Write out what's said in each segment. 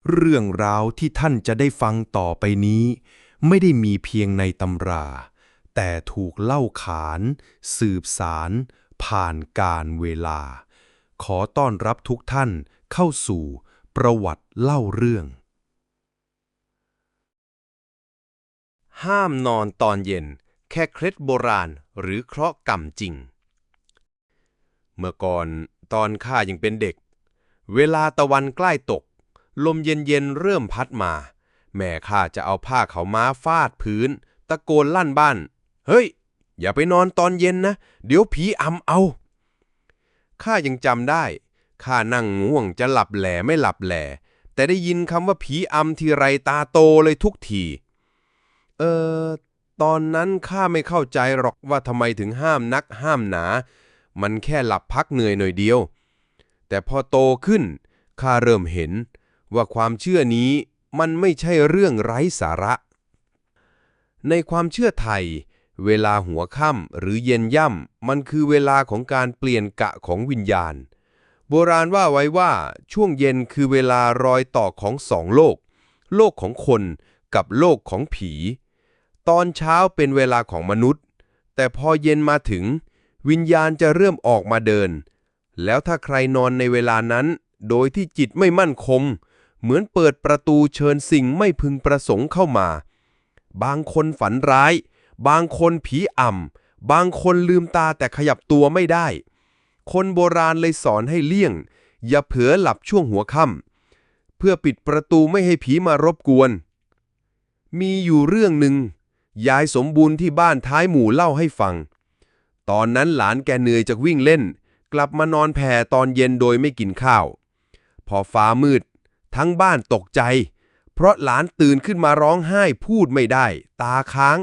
เรื่องราวที่ท่านจะได้ฟังต่อไปนี้ไม่ได้มีเพียงในตำราแต่ถูกเล่าขานสืบสารผ่านกาลเวลาขอต้อนรับทุกท่านเข้าสู่ประวัติเล่าเรื่องห้ามนอนตอนเย็นแค่เคล็ดโบราณหรือเคราะห์กรรมจริงเมื่อก่อนตอนข้ายังเป็นเด็กเวลาตะวันใกล้ตกลมเย็นๆเริ่มพัดมาแม่ข้าจะเอาผ้าขาวม้าฟาดพื้นตะโกนลั่นบ้านเฮ้ยอย่าไปนอนตอนเย็นนะเดี๋ยวผีอำเอาข้ายังจำได้ข้านั่งง่วงจะหลับแหล่ไม่หลับแหล่แต่ได้ยินคำว่าผีอำทีไรตาโตเลยทุกทีเออตอนนั้นข้าไม่เข้าใจหรอกว่าทำไมถึงห้ามนักห้ามหนามันแค่หลับพักเหนื่อยหน่อยเดียวแต่พอโตขึ้นข้าเริ่มเห็นว่าความเชื่อนี้มันไม่ใช่เรื่องไร้สาระในความเชื่อไทยเวลาหัวค่ำหรือเย็นย่ำมันคือเวลาของการเปลี่ยนกะของวิญญาณโบราณว่าไว้ว่าช่วงเย็นคือเวลารอยต่อของสองโลกโลกของคนกับโลกของผีตอนเช้าเป็นเวลาของมนุษย์แต่พอเย็นมาถึงวิญญาณจะเริ่มออกมาเดินแล้วถ้าใครนอนในเวลานั้นโดยที่จิตไม่มั่นคงเหมือนเปิดประตูเชิญสิ่งไม่พึงประสงค์เข้ามาบางคนฝันร้ายบางคนผีอำบางคนลืมตาแต่ขยับตัวไม่ได้คนโบราณเลยสอนให้เลี่ยงอย่าเผลอหลับช่วงหัวค่ำเพื่อปิดประตูไม่ให้ผีมารบกวนมีอยู่เรื่องหนึ่งยายสมบูรณ์ที่บ้านท้ายหมู่เล่าให้ฟังตอนนั้นหลานแกเหนื่อยจากวิ่งเล่นกลับมานอนแผ่ตอนเย็นโดยไม่กินข้าวพอฟ้ามืดทั้งบ้านตกใจเพราะหลานตื่นขึ้นมาร้องไห้พูดไม่ได้ตาค้าง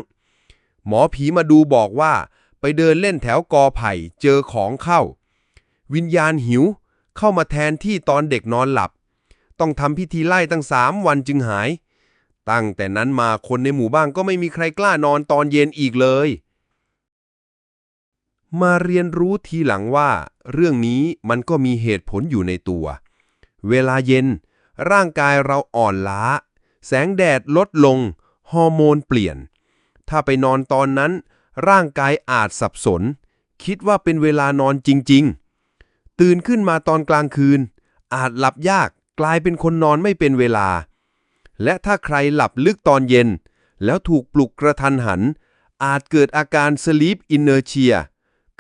หมอผีมาดูบอกว่าไปเดินเล่นแถวกอไผ่เจอของเข้าวิญญาณหิวเข้ามาแทนที่ตอนเด็กนอนหลับต้องทำพิธีไล่ตั้ง3 วันจึงหายตั้งแต่นั้นมาคนในหมู่บ้านก็ไม่มีใครกล้านอนตอนเย็นอีกเลยมาเรียนรู้ทีหลังว่าเรื่องนี้มันก็มีเหตุผลอยู่ในตัวเวลาเย็นร่างกายเราอ่อนล้าแสงแดดลดลงฮอร์โมนเปลี่ยนถ้าไปนอนตอนนั้นร่างกายอาจสับสนคิดว่าเป็นเวลานอนจริงๆตื่นขึ้นมาตอนกลางคืนอาจหลับยากกลายเป็นคนนอนไม่เป็นเวลาและถ้าใครหลับลึกตอนเย็นแล้วถูกปลุกกระทันหันอาจเกิดอาการ sleep inertia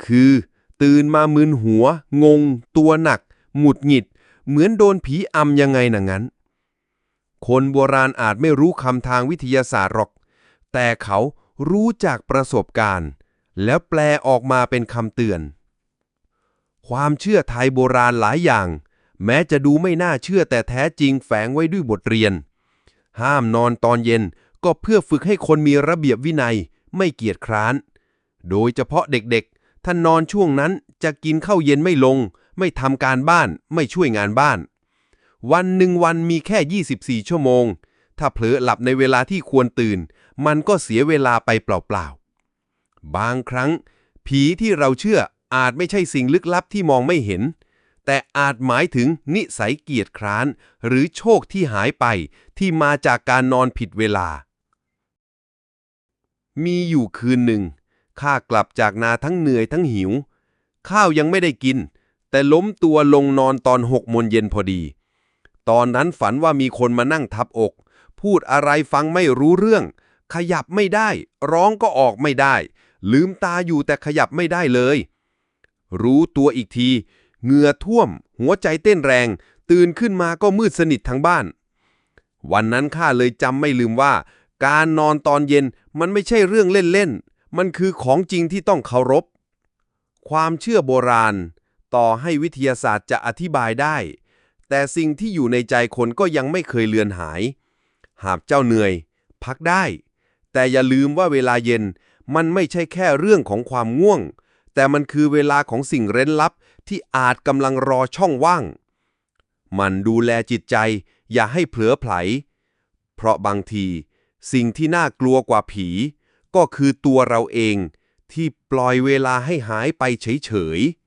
คือตื่นมามึนหัวงงตัวหนักหงุดหงิดเหมือนโดนผีอำยังไงน่ะงั้นคนโบราณอาจไม่รู้คำทางวิทยาศาสตร์หรอกแต่เขารู้จากประสบการณ์แล้วแปลออกมาเป็นคำเตือนความเชื่อไทยโบราณหลายอย่างแม้จะดูไม่น่าเชื่อแต่แท้จริงแฝงไว้ด้วยบทเรียนห้ามนอนตอนเย็นก็เพื่อฝึกให้คนมีระเบียบวินัยไม่เกียจคร้านโดยเฉพาะเด็กๆถ้านอนช่วงนั้นจะกินข้าวเย็นไม่ลงไม่ทำการบ้านไม่ช่วยงานบ้านวันหนึ่งวันมีแค่24 ชั่วโมงถ้าเผลอหลับในเวลาที่ควรตื่นมันก็เสียเวลาไปเปล่าๆบางครั้งผีที่เราเชื่ออาจไม่ใช่สิ่งลึกลับที่มองไม่เห็นแต่อาจหมายถึงนิสัยเกียจคร้านหรือโชคที่หายไปที่มาจากการนอนผิดเวลามีอยู่คืนหนึ่งข้ากลับจากนาทั้งเหนื่อยทั้งหิวข้าวยังไม่ได้กินแต่ล้มตัวลงนอนตอน6 โมงเย็นพอดีตอนนั้นฝันว่ามีคนมานั่งทับอกพูดอะไรฟังไม่รู้เรื่องขยับไม่ได้ร้องก็ออกไม่ได้ลืมตาอยู่แต่ขยับไม่ได้เลยรู้ตัวอีกทีเหงื่อท่วมหัวใจเต้นแรงตื่นขึ้นมาก็มืดสนิททั้งบ้านวันนั้นข้าเลยจำไม่ลืมว่าการนอนตอนเย็นมันไม่ใช่เรื่องเล่นๆมันคือของจริงที่ต้องเคารพความเชื่อโบราณต่อให้วิทยาศาสตร์จะอธิบายได้แต่สิ่งที่อยู่ในใจคนก็ยังไม่เคยเลือนหายหากเจ้าเหนื่อยพักได้แต่อย่าลืมว่าเวลาเย็นมันไม่ใช่แค่เรื่องของความง่วงแต่มันคือเวลาของสิ่งเร้นลับที่อาจกำลังรอช่องว่างมันดูแลจิตใจอย่าให้เผลอไผลเพราะบางทีสิ่งที่น่ากลัวกว่าผีก็คือตัวเราเองที่ปล่อยเวลาให้หายไปเฉยๆ